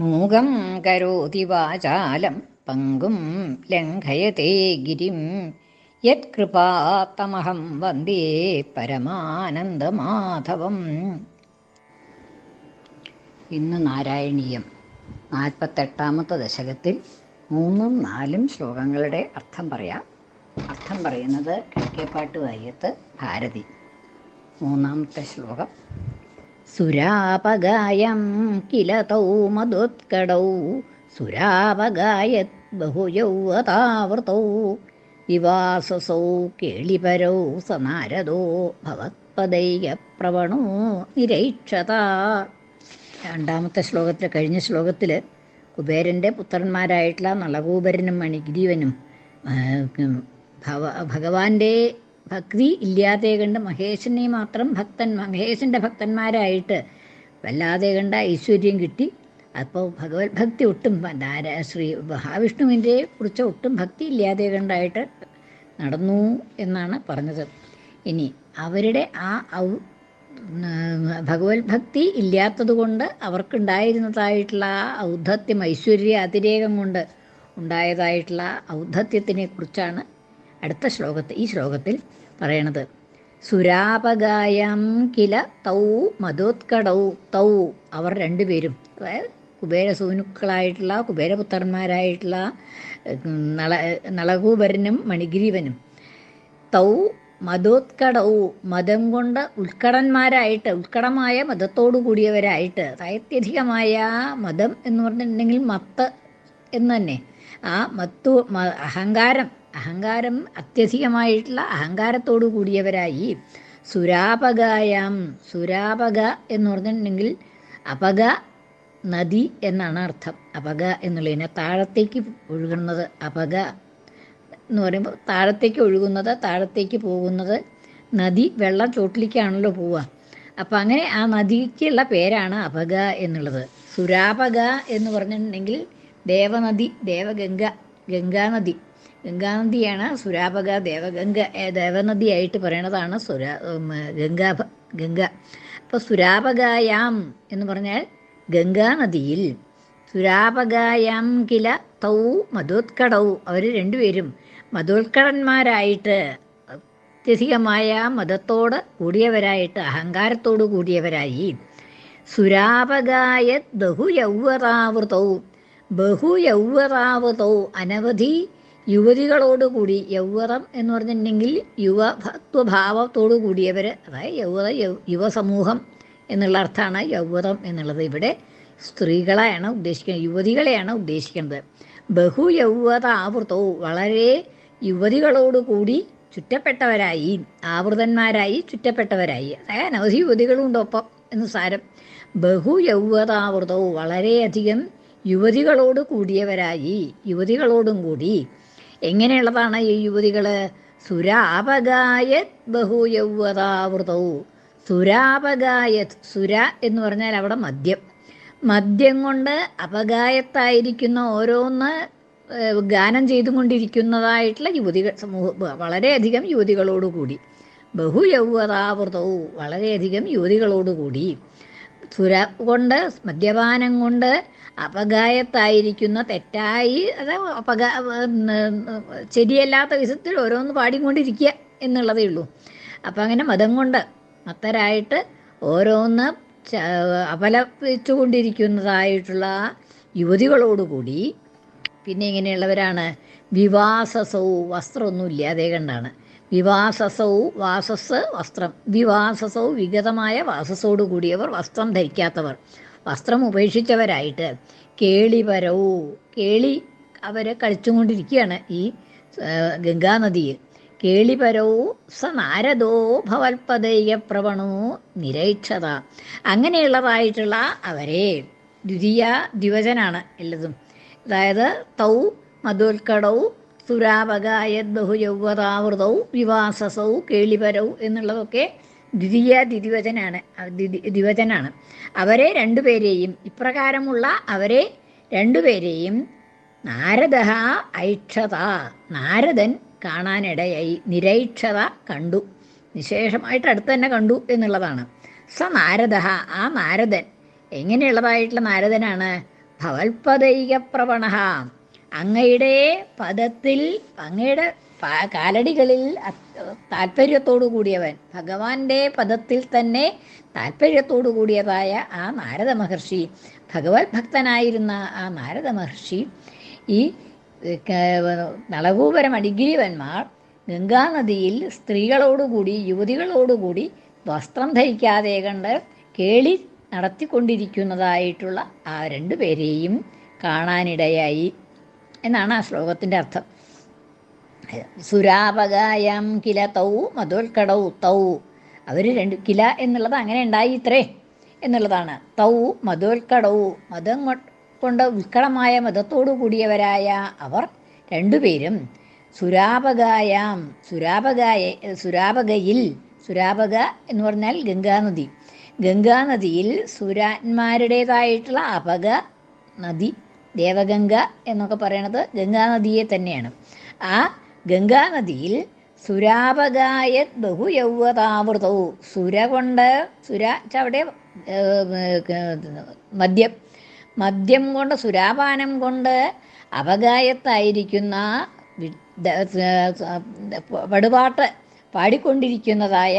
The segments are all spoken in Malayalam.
മൂകം കരോതി വാചാലം പങ്കും ലംഘയത്തെ ഗിരിം യത്കൃപാത്തമഹം വന്ദേ പരമാനന്ദമാധവം. ഇന്ന് നാരായണീയം 48ാമത്തെ ദശകത്തിൽ 3ഉം 4ഉം ശ്ലോകങ്ങളുടെ അർത്ഥം പറയാം. അർത്ഥം പറയുന്നത് കിഴക്കേപ്പാട്ട് വാര്യത്ത് ഭാരതി. 3ാമത്തെ ശ്ലോകം. സുരാപഗായം കില തൗ മധുത്കടൗ സുരാപഗായത് ബഹുയൗവതാവൃതൗ വിവാസസൗ കേളിപരൗ സനാരദോ ഭവത്പദൈകപ്രവണോ നിരൈക്ഷത. 2ാമത്തെ ശ്ലോകത്തിൽ, കഴിഞ്ഞ ശ്ലോകത്തിൽ കുബേരൻ്റെ പുത്രന്മാരായിട്ടുള്ള നളകൂബരനും മണിഗ്രീവനും ഭഗവാന്റെ ഭക്തി ഇല്ലാതെ കണ്ട് മഹേശനെ മാത്രം മഹേശൻ്റെ ഭക്തന്മാരായിട്ട് വല്ലാതെ കണ്ട ഐശ്വര്യം കിട്ടി. അപ്പോൾ ഭഗവത് ഭക്തി ഒട്ടും ശ്രീ മഹാവിഷ്ണുവിൻ്റെ കുറിച്ച് ഒട്ടും ഭക്തി ഇല്ലാതെ കണ്ടായിട്ട് നടന്നു എന്നാണ് പറഞ്ഞത്. ഇനി അവരുടെ ആ ഭഗവത് ഭക്തി ഇല്ലാത്തത് കൊണ്ട് അവർക്കുണ്ടായിരുന്നതായിട്ടുള്ള ഔദ്ധത്യം, ഐശ്വര്യ അതിരേകം കൊണ്ട് ഉണ്ടായതായിട്ടുള്ള ഔദ്ധത്യത്തിനെ കുറിച്ചാണ് അടുത്ത ഈ ശ്ലോകത്തിൽ പറയണത്. സുരാപഗായം കില തൗ മധോത്കടൗ തൗ, അവർ രണ്ടുപേരും, അതായത് കുബേരസൂനുക്കളായിട്ടുള്ള കുബേരപുത്രന്മാരായിട്ടുള്ള നളകൂബരനും മണിഗ്രീവനും, തൗ മധോത്കടൗ, മതം കൊണ്ട് ഉത്കടമായ മതത്തോടു കൂടിയവരായിട്ട്, അത്യധികമായ മതം എന്ന് പറഞ്ഞിട്ടുണ്ടെങ്കിൽ മത്ത് എന്ന് തന്നെ, ആ അഹങ്കാരം അത്യധികമായിട്ടുള്ള അഹങ്കാരത്തോടു കൂടിയവരായി. സുരാപഗായം, സുരാപക എന്ന് പറഞ്ഞിട്ടുണ്ടെങ്കിൽ അപക നദി എന്നാണ് അർത്ഥം. അപക എന്നുള്ളതിനെ താഴത്തേക്ക് ഒഴുകുന്നത്, അപക എന്ന് പറയുമ്പോൾ താഴത്തേക്ക് ഒഴുകുന്നത്, താഴത്തേക്ക് പോകുന്നത്. നദി വെള്ളം ചോട്ടിലേക്കാണല്ലോ പോവുക. അപ്പം അങ്ങനെ ആ നദിക്കുള്ള പേരാണ് അപക എന്നുള്ളത്. സുരാപക എന്ന് പറഞ്ഞിട്ടുണ്ടെങ്കിൽ ദേവനദി, ഗംഗാനദിയാണ് സുരാപക. ദേവനദിയായിട്ട് പറയണതാണ് ഗംഗ. അപ്പോൾ സുരാപകായാം എന്ന് പറഞ്ഞാൽ ഗംഗാനദിയിൽ. സുരാപകായാം കില തൗ മധോത്കടൗ, അവർ രണ്ടുപേരും മധോത്കടന്മാരായിട്ട്, അത്യധികമായ മതത്തോട് കൂടിയവരായിട്ട്, അഹങ്കാരത്തോടു കൂടിയവരായി. സുരാപകായത് ബഹുയൗവതാവൃതൗ, ബഹുയൗവതാവൃതൗ, അനവധി യുവതികളോടുകൂടി. യൗവതം എന്ന് പറഞ്ഞിട്ടുണ്ടെങ്കിൽ യുവഭത്വഭാവത്തോടു കൂടിയവർ, അതായത് യുവസമൂഹം എന്നുള്ള അർത്ഥമാണ് യൗവതം എന്നുള്ളത്. ഇവിടെ സ്ത്രീകളെയാണ് ഉദ്ദേശിക്കുന്നത്, യുവതികളെയാണ് ഉദ്ദേശിക്കുന്നത്. ബഹുയൗവതാവൃതൗ, വളരെ യുവതികളോടുകൂടി ചുറ്റപ്പെട്ടവരായി, ആവൃതന്മാരായി ചുറ്റപ്പെട്ടവരായി, അതായത് അനവധി യുവതികളുണ്ടൊപ്പം എന്ന് സാരം. ബഹുയൗവതാവൃതൗ, വളരെയധികം യുവതികളോട് കൂടിയവരായി, യുവതികളോടും കൂടി. എങ്ങനെയുള്ളതാണ് ഈ യുവതികൾ? സുരാപഗായത് ബഹുയൗവതാവൃതൗ, സുരാപഗായത്, സുര എന്ന് പറഞ്ഞാൽ അവിടെ മദ്യം കൊണ്ട് അപഗായത്തായിരിക്കുന്ന ഓരോന്ന് ഗാനം ചെയ്തുകൊണ്ടിരിക്കുന്നതായിട്ടുള്ള യുവതികൾ സമൂഹം, വളരെയധികം യുവതികളോടുകൂടി. ബഹുയൗവതാവൃതൗ, വളരെയധികം യുവതികളോടുകൂടി. സുര കൊണ്ട്, മദ്യപാനം കൊണ്ട് അപഗായത്തായിരിക്കുന്ന, തെറ്റായി, ശരിയല്ലാത്ത വിധത്തിൽ ഓരോന്ന് പാടിക്കൊണ്ടിരിക്കുക എന്നുള്ളതേ ഉള്ളൂ. അപ്പം അങ്ങനെ മതം കൊണ്ട് മത്തരായിട്ട് ഓരോന്ന് അപലപിച്ചു കൊണ്ടിരിക്കുന്നതായിട്ടുള്ള യുവതികളോടുകൂടി. പിന്നെ ഇങ്ങനെയുള്ളവരാണ് വിവാസസൗ, വസ്ത്രമൊന്നും ഇല്ലാതെ കണ്ടാണ്. വിവാസസൗ, വാസസ് വസ്ത്രം, വിവാസസൗ വിഗതമായ വാസസോടു കൂടിയവർ, വസ്ത്രം ധരിക്കാത്തവർ, വസ്ത്രം ഉപേക്ഷിച്ചവരായിട്ട്. കേളിപരൗ, കേളി അവരെ കളിച്ചുകൊണ്ടിരിക്കുകയാണ് ഈ ഗംഗാനദിയിൽ. കേളിപരൗ സനാരദോ ഭവൽപദൈകപ്രവണോ നിരൈക്ഷത, അങ്ങനെയുള്ളതായിട്ടുള്ള അവരെ, ദ്വിവചനാണ് എല്ലതും. അതായത് തൗ മധുൽക്കടൗ സുരാപഗായത് ബഹുയൗവതാവൃതൗ വിവാസസൗ കേളിപരൗ എന്നുള്ളതൊക്കെ ദ്വിവചനാണ്. അവരെ രണ്ടുപേരെയും, ഇപ്രകാരമുള്ള അവരെ രണ്ടുപേരെയും നാരദ ഐക്ഷത, നാരദൻ കാണാനിടയായി. നിരൈക്ഷത, കണ്ടു, വിശേഷമായിട്ട് അടുത്ത് തന്നെ കണ്ടു എന്നുള്ളതാണ്. നാരദ, ആ നാരദൻ എങ്ങനെയുള്ളതായിട്ടുള്ള നാരദനാണ്? ഭവൽപദൈക പ്രവണ, അങ്ങയുടെ പദത്തിൽ അങ്ങയുടെ കാലടികളിൽ താല്പര്യത്തോടു കൂടിയവൻ, ഭഗവാന്റെ പദത്തിൽ തന്നെ താല്പര്യത്തോടു കൂടിയതായ ആ നാരദ മഹർഷി, ഭഗവത് ഭക്തനായിരുന്ന ആ നാരദ മഹർഷി, ഈ നളകൂപരം അടിഗിരിവന്മാർ ഗംഗാനദിയിൽ സ്ത്രീകളോടുകൂടി യുവതികളോടുകൂടി വസ്ത്രം ധരിക്കാതെ കണ്ട് കേളി നടത്തിക്കൊണ്ടിരിക്കുന്നതായിട്ടുള്ള ആ രണ്ടുപേരെയും കാണാനിടയായി എന്നാണ് ആ ശ്ലോകത്തിൻ്റെ അർത്ഥം. സുരാപകായം കില തൗ മധുൽക്കടൗ തൗ, അവർ രണ്ട്, കില എന്നുള്ളത് അങ്ങനെ ഉണ്ടായി ഇത്രേ എന്നുള്ളതാണ്. തൗ മധുൽക്കടൗ, മതം കൊണ്ട് ഉത്കടമായ മതത്തോടു കൂടിയവരായ അവർ രണ്ടുപേരും സുരാപകായാം, സുരാപകയിൽ, സുരാപക എന്ന് പറഞ്ഞാൽ ഗംഗാനദി, ഗംഗാനദിയിൽ സുരാന്മാരുടേതായിട്ടുള്ള അപക നദി, ദേവഗംഗ എന്നൊക്കെ പറയണത് ഗംഗാനദിയെ തന്നെയാണ്. ആ ഗംഗാനദിയിൽ സുരാപകായ ബഹുയൗവതാവൃതവും, സുര കൊണ്ട്, സുര അവിടെ മദ്യം കൊണ്ട്, സുരാപാനം കൊണ്ട് അപകായത്തായിരിക്കുന്ന പടുപാട്ട് പാടിക്കൊണ്ടിരിക്കുന്നതായ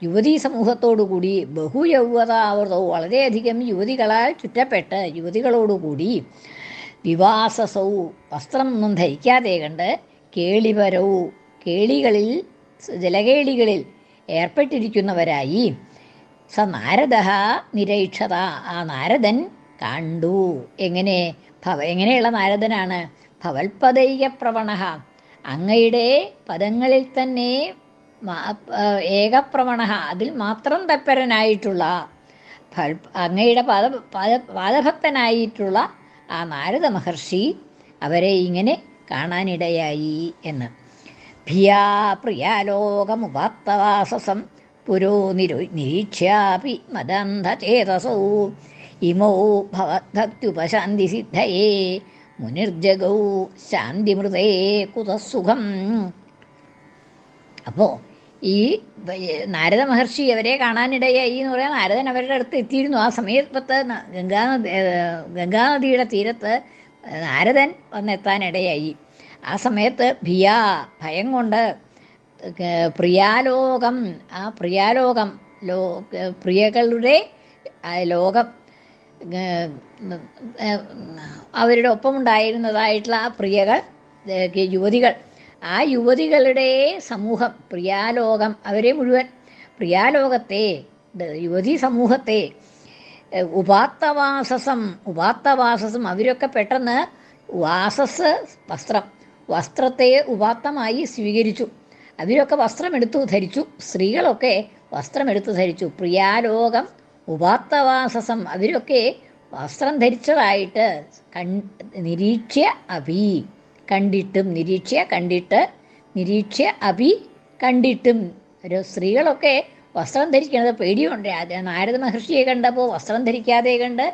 യുവതീ സമൂഹത്തോടുകൂടി, ബഹുയൗവതാവൃതവും വളരെയധികം യുവതികളാൽ ചുറ്റപ്പെട്ട് യുവതികളോടുകൂടി, വിവാസസവും വസ്ത്രം ഒന്നും ധരിക്കാതെ കണ്ട്, കേളിപരവും കേളികളിൽ, ജലകേളികളിൽ ഏർപ്പെട്ടിരിക്കുന്നവരായി, സ നാരദ നിരീക്ഷത, ആ നാരദൻ കണ്ടു. എങ്ങനെയുള്ള നാരദനാണ്? ഭവൽപദൈക പ്രവണ, അങ്ങയുടെ പദങ്ങളിൽ തന്നെ ഏകപ്രവണ, അതിൽ മാത്രം തൽപരനായിട്ടുള്ള, അങ്ങയുടെ പാദഭക്തനായിട്ടുള്ള ആ നാരദ മഹർഷി അവരെ ഇങ്ങനെ കാണാനിടയായി എന്ന്. ഭിയാ പ്രിയാലോകമുപാത്തവാസസം പുരോ നിരീക്ഷ്യാപി മദന്ധചേതസൗ ഇമോ ഭവദ്ഭക്ത്യുപശാന്തിസിദ്ധയേ മുനിർജഗൗ ശാന്തിമൃതേ കുതസുഖം. അപ്പോൾ ഈ നാരദ മഹർഷി അവരെ കാണാനിടയായി എന്ന് പറയാൻ, നാരദൻ അവരുടെ അടുത്ത് എത്തിയിരുന്നു. ആ സമയത്ത് ഗംഗാനദിയുടെ തീരത്ത് നാരദൻ വന്നെത്താനിടയായി. ആ സമയത്ത് ഭിയാ, ഭയം കൊണ്ട്, പ്രിയാലോകം, ആ പ്രിയാലോകം, പ്രിയകളുടെ ലോകം, അവരുടെ ഒപ്പമുണ്ടായിരുന്നതായിട്ടുള്ള ആ പ്രിയകൾ, യുവതികൾ, ആ യുവതികളുടെ സമൂഹം, പ്രിയാലോകം, അവരെ മുഴുവൻ, പ്രിയാലോകത്തെ, യുവതി സമൂഹത്തെ, ഉപാത്തവാസസം അവരൊക്കെ പെട്ടെന്ന് വാസസ് വസ്ത്രത്തെ ഉപാത്തമായി സ്വീകരിച്ചു. അവരൊക്കെ വസ്ത്രമെടുത്തു ധരിച്ചു, സ്ത്രീകളൊക്കെ വസ്ത്രമെടുത്ത് ധരിച്ചു. പ്രിയാലോകം ഉപാത്തവാസസം, അവരൊക്കെ വസ്ത്രം ധരിച്ചതായിട്ട് നിരീക്ഷ്യ അഭി, കണ്ടിട്ടും, നിരീക്ഷ്യ അഭി കണ്ടിട്ടും, ഒരു സ്ത്രീകളൊക്കെ വസ്ത്രം ധരിക്കണത് പേടിയുണ്ട്. നാരദ മഹർഷിയെ കണ്ടപ്പോൾ വസ്ത്രം ധരിക്കാതെ കണ്ട്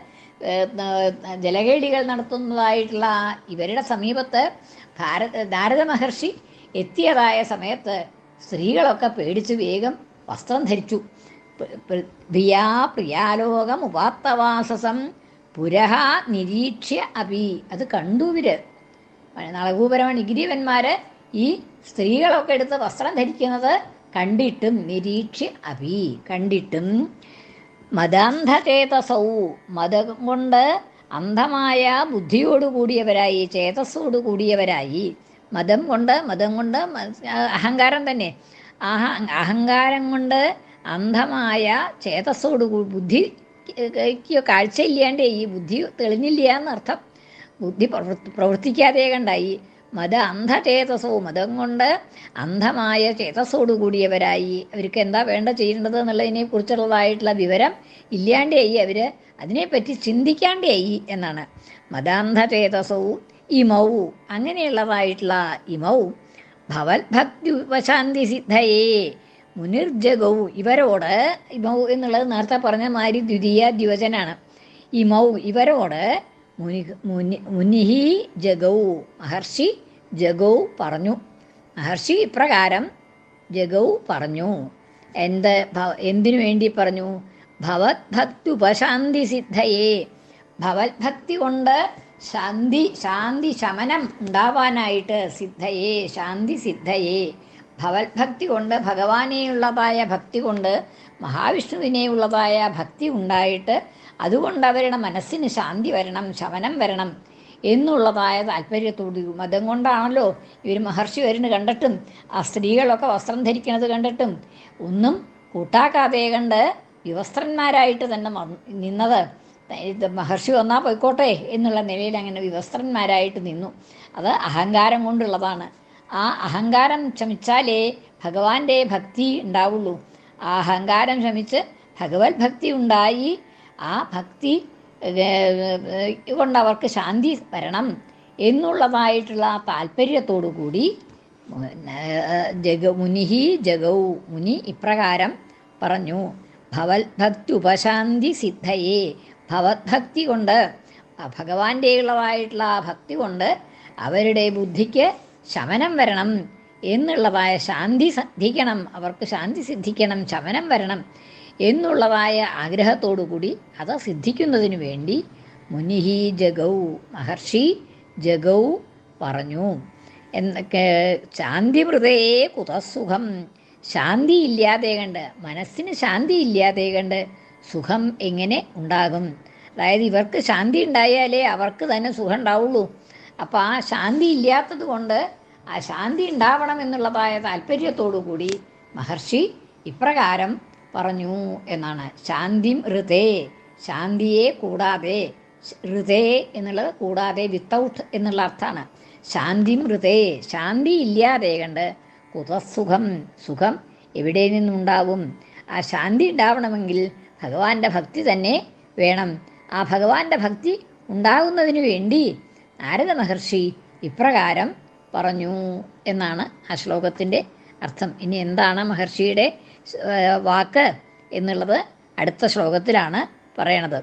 ജലകേളികൾ നടത്തുന്നതായിട്ടുള്ള ഇവരുടെ സമീപത്ത് നാരദ മഹർഷി എത്തിയതായ സമയത്ത് സ്ത്രീകളൊക്കെ പേടിച്ച് വേഗം വസ്ത്രം ധരിച്ചു. പ്രിയാലോകം ഉപാത്തവാസസം പുരഹ നിരീക്ഷ്യ അപി, അത് കണ്ടു ഇവര്. നളകൂപരമണിഗിരിവന്മാർ ഈ സ്ത്രീകളൊക്കെ എടുത്ത് വസ്ത്രം ധരിക്കുന്നത് കണ്ടിട്ടും, നിരീക്ഷ്യ അപി കണ്ടിട്ടും, മദാന്ധചേതസൗ, മതം കൊണ്ട് അന്ധമായ ബുദ്ധിയോടുകൂടിയവരായി, ചേതസ്സോടുകൂടിയവരായി, മതം കൊണ്ട് അഹങ്കാരം തന്നെ, അഹങ്കാരം കൊണ്ട് അന്ധമായ ചേതസ്സോട്, ബുദ്ധിക്ക് കാഴ്ചയില്ലാണ്ടേ, ഈ ബുദ്ധി തെളിഞ്ഞില്ല എന്നർത്ഥം, ബുദ്ധി പ്രവർത്തിക്കാതെ കണ്ടായി. അന്ധചേതസോ, മതം കൊണ്ട് അന്ധമായ ചേതസ്സോടു കൂടിയവരായി, അവർക്ക് എന്താ വേണ്ട ചെയ്യേണ്ടത് എന്നുള്ളതിനെ കുറിച്ചുള്ളതായിട്ടുള്ള വിവരം ഇല്ലാണ്ടേയി, അവർ അതിനെപ്പറ്റി ചിന്തിക്കാണ്ടേയി എന്നാണ്. മദാന്ധചേതസൗ ഇമൗ, അങ്ങനെയുള്ളതായിട്ടുള്ള ഇമൗ ഭവൽഭക്തി ഉപശാന്തി സിദ്ധയേ മുനിർജഗൗ, ഇവരോട്, ഇമൗ എന്നുള്ളത് നേരത്തെ പറഞ്ഞ മാതിരി ദ്വിതീയ ഇമൗ ഇവരോട് മുനിഹി ജഗൗ, മഹർഷി ജഗൗ പറഞ്ഞു. മഹർഷി ഇപ്രകാരം ജഗൗ പറഞ്ഞു. എന്തിനു വേണ്ടി പറഞ്ഞു? ഭവത് ഭക്തി ഉപശാന്തി സിദ്ധയേ, ഭവത്ഭക്തി കൊണ്ട് ശാന്തി ശമനം ഉണ്ടാവാനായിട്ട് സിദ്ധയെ ശാന്തി സിദ്ധയെ ഭവത്ഭക്തി കൊണ്ട് ഭഗവാനെയുള്ളതായ ഭക്തി കൊണ്ട് മഹാവിഷ്ണുവിനെയുള്ളതായ ഭക്തി ഉണ്ടായിട്ട് അതുകൊണ്ട് അവരുടെ മനസ്സിന് ശാന്തി വരണം, ശമനം വരണം എന്നുള്ളതായ താല്പര്യത്തോടു മതം കൊണ്ടാണല്ലോ ഇവർ മഹർഷി വരുന്നത് കണ്ടിട്ടും ആ സ്ത്രീകളൊക്കെ വസ്ത്രം ധരിക്കുന്നത് കണ്ടിട്ടും ഒന്നും കൂട്ടാക്കാതെ കണ്ട് വിവസ്ത്രന്മാരായിട്ട് തന്നെ നിന്നത്. ഇത് മഹർഷി വന്നാൽ പോയിക്കോട്ടെ എന്നുള്ള നിലയിൽ അങ്ങനെ വിവസ്ത്രന്മാരായിട്ട് നിന്നു. അത് അഹങ്കാരം കൊണ്ടുള്ളതാണ്. ആ അഹങ്കാരം ശമിച്ചാലേ ഭഗവാന്റെ ഭക്തി ഉണ്ടാവുള്ളൂ. ആ അഹങ്കാരം ശമിച്ച് ഭഗവത് ഭക്തി ഉണ്ടായി ആ ഭക്തി കൊണ്ട് അവർക്ക് ശാന്തി വരണം എന്നുള്ളതായിട്ടുള്ള താല്പര്യത്തോടു കൂടി മുനിഹി ജഗൗ മുനി ഇപ്രകാരം പറഞ്ഞു. ഭവത്ഭക്തി ഉപശാന്തി സിദ്ധയെ ഭവത്ഭക്തി കൊണ്ട് ഭഗവാന്റെയുള്ളതായിട്ടുള്ള ആ ഭക്തി കൊണ്ട് അവരുടെ ബുദ്ധിക്ക് ശമനം വരണം എന്നുള്ളതായ ശാന്തി സിദ്ധിക്കണം, അവർക്ക് ശാന്തി സിദ്ധിക്കണം, ശമനം വരണം എന്നുള്ളതായ ആഗ്രഹത്തോടു കൂടി അത് സിദ്ധിക്കുന്നതിനു വേണ്ടി മുനിഹി ജഗൗ മഹർഷി ജഗൗ പറഞ്ഞു. എന്നൊക്കെ ശാന്തിമൃതയെ കുതസുഖം ശാന്തി ഇല്ലാതെ കണ്ട് മനസ്സിന് ശാന്തി ഇല്ലാതെ കണ്ട് സുഖം എങ്ങനെ ഉണ്ടാകും? അതായത് ഇവർക്ക് ശാന്തി ഉണ്ടായാലേ അവർക്ക് തന്നെ സുഖം ഉണ്ടാവുള്ളൂ. അപ്പോൾ ആ ശാന്തി ഇല്ലാത്തത് കൊണ്ട് ആ ശാന്തി ഉണ്ടാവണം എന്നുള്ളതായ താല്പര്യത്തോടു കൂടി മഹർഷി ഇപ്രകാരം പറഞ്ഞു എന്നാണ്. ശാന്തിം ഋതേ ശാന്തിയെ കൂടാതെ, ഋതേ എന്നുള്ളത് കൂടാതെ, വിത്തൗട്ട് എന്നുള്ള അർത്ഥമാണ്. ശാന്തിം ഋതേ ശാന്തി ഇല്ലാതെ കണ്ട് കുതസുഖം സുഖം എവിടെ നിന്നുണ്ടാവും? ആ ശാന്തി ഉണ്ടാവണമെങ്കിൽ ഭഗവാന്റെ ഭക്തി തന്നെ വേണം. ആ ഭഗവാന്റെ ഭക്തി ഉണ്ടാകുന്നതിന് വേണ്ടി നാരദ മഹർഷി ഇപ്രകാരം പറഞ്ഞു എന്നാണ് ആ ശ്ലോകത്തിൻ്റെ അർത്ഥം. ഇനി എന്താണ് മഹർഷിയുടെ വാക്ക് എന്നുള്ളത് അടുത്ത ശ്ലോകത്തിലാണ് പറയണത്.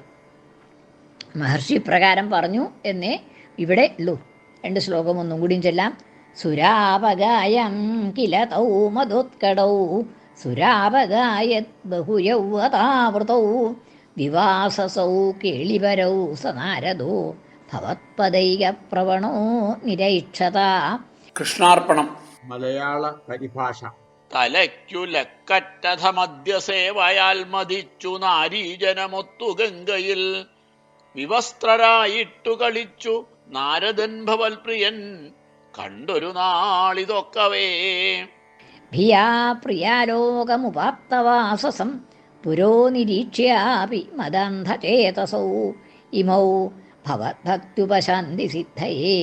മഹർഷി ഇപ്രകാരം പറഞ്ഞു എന്നേ ഇവിടെ ഉള്ളൂ. 2 ശ്ലോകം ഒന്നും കൂടിയും ചൊല്ലാം. സുരാപഗായം കില തൗ മധുത്കടൗ സുരാപഗായത് ബഹുയൗവതാവൃതൗ വിവാസസൗ കേളിവരൗ സനാരദോ ഭവത്പദൈക പ്രവണോ നിരൈക്ഷത. കൃഷ്ണാർപ്പണം. മലയാള പരിഭാഷ. തലയ്ക്കു ലക്കറ്റഥ മദ്യസേവയാൽ മതിച്ചു നാരീജനമൊത്തു ഗംഗയിൽ വിവസ്ത്രരായിട്ടു കളിച്ചു നാരദൻ ഭവൽപ്രിയൻ കണ്ടൊരു നാളിതൊക്കവേ. ഭിയാ പ്രിയാലോകമുപാപ്തവാസസം പുരോ നിരീക്ഷ്യാപി മദാന്ധചേതസൗ ഇമൗ ഭവദ്ഭക്ത്യുപശാന്തി സിദ്ധയേ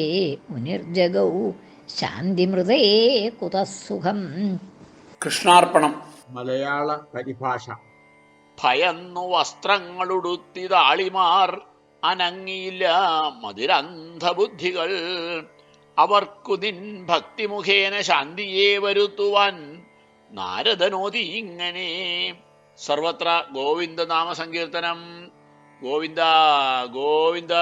മുനിർജഗൗ ശാന്തിമൃതേ കുതസുഖം. കൃഷ്ണാർപ്പണം. മലയാള പരിഭാഷ. ഭയന്നു വസ്ത്രങ്ങളുടുത്തിതാളിമാർ അനങ്ങിയില്ല മതിരന്ധബുദ്ധികൾ അവർക്കു നിൻ ഭക്തിമുഖേന ശാന്തിയെ വരുത്തുവാൻ നാരദനോതി ഇങ്ങനെ. സർവത്ര ഗോവിന്ദ നാമ സങ്കീർത്തനം. ഗോവിന്ദ ഗോവിന്ദ.